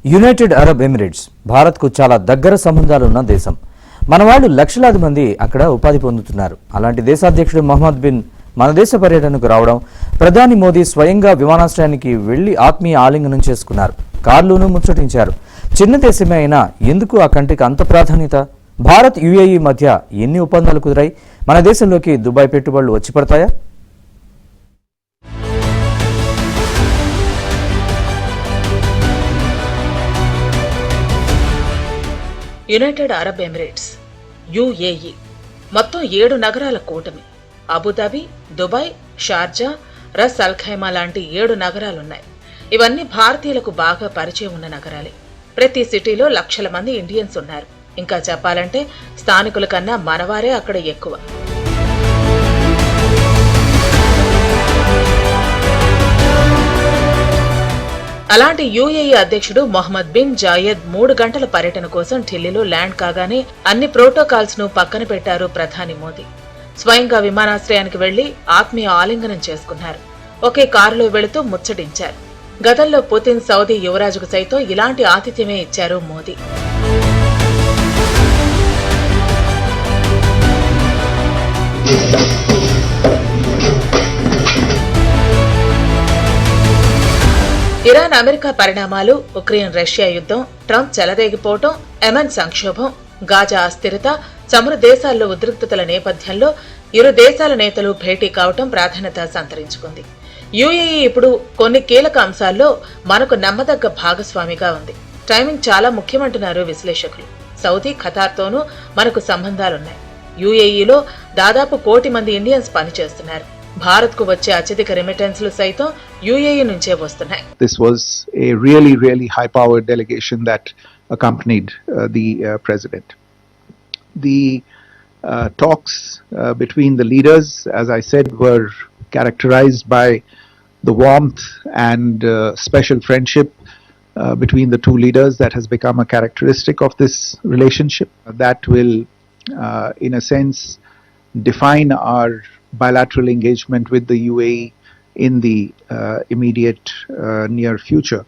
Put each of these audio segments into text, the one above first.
United Arab Emirates భారత్కు చాలా దగ్గర సంబంధాలున్న దేశం. మన వాళ్ళు లక్షలాది మంది అక్కడ ఉపాధి పొందుతున్నారు. అలాంటి దేశాధ్యక్షుడు మొహమ్మద్ బిన్ మన దేశ పర్యటనకు రావడం, ప్రధాని మోదీ స్వయంగా విమానాశ్రయానికి వెళ్లి ఆత్మీయ ఆలింగనం చేసుకున్నారు. కార్లోనూ ముచ్చటించారు. చిన్న దేశమే అయినా ఎందుకు ఆ కంట్రీకి అంత ప్రాధాన్యత? భారత్ యుఏఈ మధ్య ఎన్ని ఒప్పందాలు కుదిరాయి? మన దేశంలోకి దుబాయ్ పెట్టుబడులు వచ్చి పడతాయా? యునైటెడ్ అరబ్ ఎమిరేట్స్ యుఏఈ మొత్తం 7 నగరాల కూటమి. అబుదాబి, దుబాయ్, షార్జా, రస్ అల్ ఖైమా లాంటి 7 నగరాలున్నాయి. ఇవన్నీ భారతీయులకు బాగా పరిచయం ఉన్న నగరాలే. ప్రతి సిటీలో లక్షల మంది ఇండియన్స్ ఉన్నారు. ఇంకా చెప్పాలంటే స్థానికుల కన్నా మనవారే అక్కడ ఎక్కువ. అలాంటి యుఏఈ అధ్యక్షుడు మొహమ్మద్ బిన్ జాయద్ 3 గంటల పర్యటన కోసం ఢిల్లీలో ల్యాండ్ కాగానే అన్ని ప్రోటోకాల్స్ ను పక్కన పెట్టారు ప్రధాని మోదీ. స్వయంగా విమానాశ్రయానికి వెళ్లి ఆత్మీయ ఆలింగనం చేసుకున్నారు. ఒకే కారులో వెళుతూ ముచ్చటించారు. గతంలో పుతిన్ సౌదీ యువరాజుకు సైతం ఇలాంటి ఆతిథ్యమే ఇచ్చారు మోదీ. ఇరాన్ అమెరికా పరిణామాలు, ఉక్రెయిన్ రష్యా యుద్ధం, ట్రంప్ చెలరేగిపోవటం, యెమెన్ సంక్షోభం, గాజా అస్థిరత, చమురు దేశాల్లో ఉద్రిక్తతల నేపథ్యంలో ఇరు దేశాల నేతలు భేటీ కావటం ప్రాధాన్యత సంతరించుకుంది. యుఏఈ ఇప్పుడు కొన్ని కీలక అంశాల్లో మనకు నమ్మదగ్గ భాగస్వామిగా ఉంది. టైమింగ్ చాలా ముఖ్యమంటున్నారు విశ్లేషకులు. సౌదీ, ఖతార్తోనూ మనకు సంబంధాలున్నాయి. యుఏఈలో దాదాపు 1 కోటి మంది ఇండియన్స్ పనిచేస్తున్నారు. భారత్కు వచ్చే అత్యధిక రెమిటెన్స్లు సైతం యుఏఈ నుంచే వస్తున్నాయి. This was a really high-powered delegation that accompanied the president. The talks between the leaders, as I said, were characterized by the warmth and special friendship between the two leaders that has become a characteristic of this relationship. That will, in a sense, define our bilateral engagement with the UAE in the immediate near future.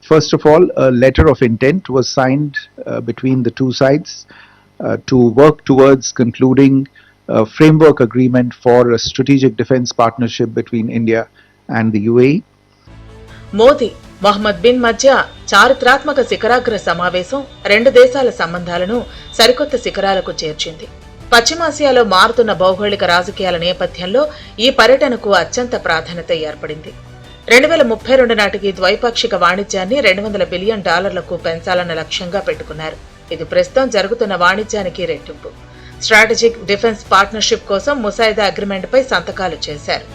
First of all, a letter of intent was signed between the two sides to work towards concluding a framework agreement for a strategic defense partnership between India and the UAE. Modi, Mohammed bin మధ్య చారిత్రాత్మక శిఖరాగ్ర సమావేశం 2 దేశాల సంబంధాలను సరికొత్త శిఖరాలకు చేర్చింది. పశ్చిమాసియాలో మారుతున్న భౌగోళిక రాజకీయాల నేపథ్యంలో ఈ పర్యటనకు అత్యంత ప్రాధాన్యత ఏర్పడింది. 2032 నాటికి ద్వైపాక్షిక వాణిజ్యాన్ని $200 బిలియన్ పెంచాలన్న లక్ష్యంగా పెట్టుకున్నారు. ఇది ప్రస్తుతం జరుగుతున్న వాణిజ్యానికి రెట్టింపు. స్ట్రాటజిక్ డిఫెన్స్ పార్ట్నర్షిప్ కోసం ముసాయిదా అగ్రిమెంట్పై సంతకాలు చేశారు.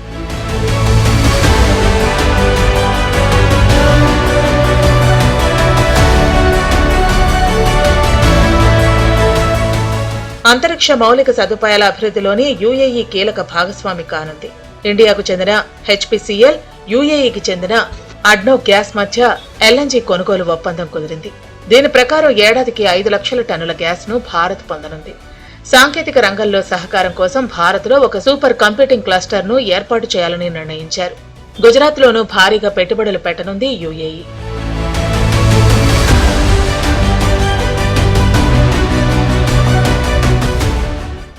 అంతరిక్ష మౌలిక సదుపాయాల అభివృద్ధిలోని యుఏఈ కీలక భాగస్వామి కానుంది. ఇండియాకు చెందిన హెచ్పిసిఎల్, యుఏఈకి చెందిన అడ్నో గ్యాస్ మధ్య ఎల్ఎన్జీ కొనుగోలు ఒప్పందం కుదిరింది. దీని ప్రకారం ఏడాదికి 5 లక్షల టన్నుల గ్యాస్ ను భారత్ పొందనుంది. సాంకేతిక రంగంలో సహకారం కోసం భారత్లో ఒక సూపర్ కంప్యూటింగ్ క్లస్టర్ ను ఏర్పాటు చేయాలని నిర్ణయించారు. గుజరాత్లోనూ భారీగా పెట్టుబడులు పెట్టనుంది యుఏఈ.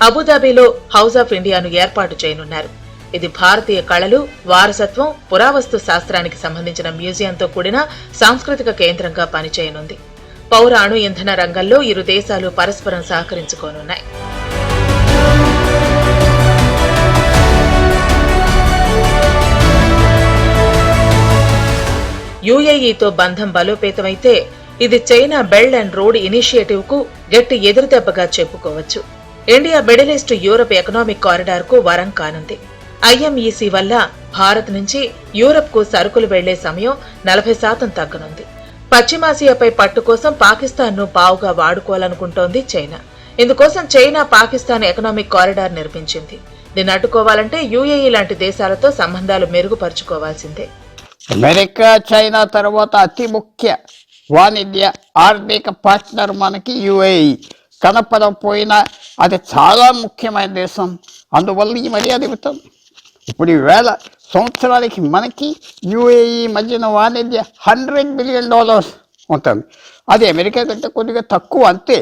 అబుదాబిలో హౌస్ ఆఫ్ ఇండియాను ఏర్పాటు చేయనున్నారు. ఇది భారతీయ కళలు, వారసత్వం, పురావస్తు శాస్త్రానికి సంబంధించిన మ్యూజియంతో కూడిన సాంస్కృతిక కేంద్రంగా పనిచేయనుంది. పౌర అణు ఇంధన రంగంలో ఇరు దేశాలు పరస్పరం సహకరించుకోనున్నాయి. యుఏఈతో బంధం బలోపేతమైతే ఇది China belt and road initiative కు గట్టి ఎదురుదెబ్బగా చెప్పుకోవచ్చు. India middle east Europe economic corridor కు వరం కానుంది. ఐఎంఈసీ వల్ల భారత్ నుంచి యూరప్ కు సరుకులు వెళ్లే సమయం 40% తగ్గనుంది. పశ్చిమాసియాపై పట్టు కోసం పాకిస్తాన్ ను పావుగా వాడుకోవాలనుకుంటోంది చైనా. ఇందుకోసం చైనా పాకిస్తాన్ ఎకనామిక్ కారిడార్ నిర్మించింది. దీన్ని అడ్డుకోవాలంటే యుఏఈ లాంటి దేశాలతో సంబంధాలు మెరుగుపరుచుకోవాల్సిందే. అమెరికా, చైనా తర్వాత అతి ముఖ్య వాణిజ్య ఆర్థిక పార్ట్నర్ మనకి యుఏఈ. కనపడకపోయినా అది చాలా ముఖ్యమైన దేశం. అందువల్ల ఈ మర్యాద ఇవ్వటం ఇప్పుడు ఈవేళ సంవత్సరానికి మనకి యుఏఈ మధ్యన వాణిజ్య $100 బిలియన్ ఉంటుంది. అది అమెరికా కంటే కొద్దిగా తక్కువ అంతే.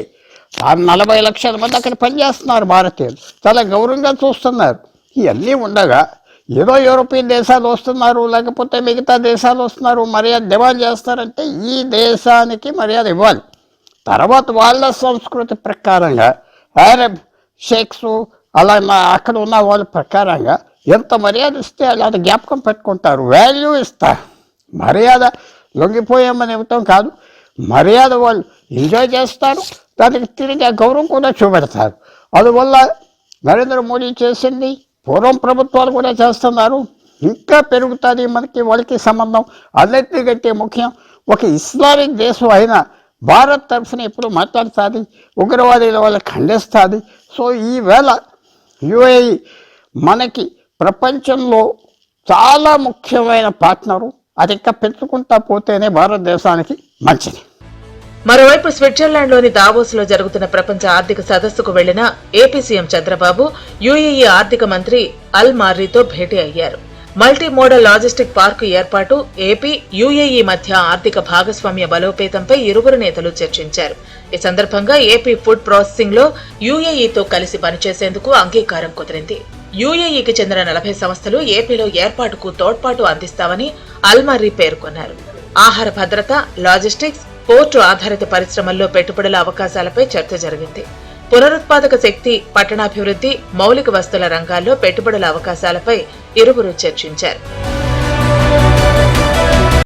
40 లక్షల మంది అక్కడ పనిచేస్తున్నారు భారతీయులు, చాలా గౌరవంగా చూస్తున్నారు. ఇవన్నీ ఉండగా ఏదో యూరోపియన్ దేశాలు వస్తున్నారు, లేకపోతే మిగతా దేశాలు వస్తున్నారు, మర్యాద డిమాండ్ చేస్తారంటే ఈ దేశానికి మర్యాద ఇవ్వాలి. తర్వాత వాళ్ళ సంస్కృతి ప్రకారంగా అరబ్ షేక్స్ అలా అక్కడ ఉన్న వాళ్ళ ప్రకారంగా ఎంత మర్యాద ఇస్తే అలా జ్ఞాపకం పెట్టుకుంటారు, వాల్యూ ఇస్తారు. మర్యాద లొంగిపోయామని ఇవ్వటం కాదు, మర్యాద వాళ్ళు ఎంజాయ్ చేస్తారు, దానికి తిరిగి ఆ గౌరవం కూడా చూపెడతారు. అందువల్ల నరేంద్ర మోడీ చేసింది పూర్వం ప్రభుత్వాలు కూడా చేస్తున్నారు, ఇంకా పెరుగుతుంది మనకి వాళ్ళకి సంబంధం. అన్నిటికంటే ముఖ్యం ఒక ఇస్లామిక్ దేశం అయినా భారత్ తరఫున ఎప్పుడు మాట్లాడుతుంది, ఉగ్రవాదుల వల్ల ఖండిస్తుంది. సో ఈవేళ యుఏఈ మనకి ప్రపంచంలో చాలా ముఖ్యమైన పార్ట్నరు. అది ఇంకా పెంచుకుంటా పోతేనే భారతదేశానికి మంచిది. మరోవైపు స్విట్జర్లాండ్లోని దావోస్లో జరుగుతున్న ప్రపంచ ఆర్థిక సదస్సుకు వెళ్లిన ఏపీ సీఎం చంద్రబాబు యుఏఈ ఆర్థిక మంత్రి అల్ మార్రీతో భేటీ అయ్యారు. మల్టీ మోడల్ లాజిస్టిక్ పార్కు ఏర్పాటు, ఏపీ యుఏఈ మధ్య ఆర్థిక భాగస్వామ్య బలోపేతంపై ఇరువురు నేతలు చర్చించారు. ఈ సందర్భంగా ఏపీ ఫుడ్ ప్రాసెసింగ్ లో యుఏఈతో కలిసి పనిచేసేందుకు అంగీకారం కుదిరింది. యుఏఈకి చెందిన 40 సంస్థలు ఏపీలో ఏర్పాటుకు తోడ్పాటు అందిస్తామని అల్ మర్రీ పేర్కొన్నారు. ఆహార భద్రత, లాజిస్టిక్స్, పోర్టు ఆధారిత పరిశ్రమల్లో పెట్టుబడుల అవకాశాలపై చర్చ జరిగింది. పునరుత్పాదక శక్తి, పట్టణాభివృద్ధి, మౌలిక వస్తువుల రంగాల్లో పెట్టుబడుల అవకాశాలపై ఇరువురు చర్చించారు.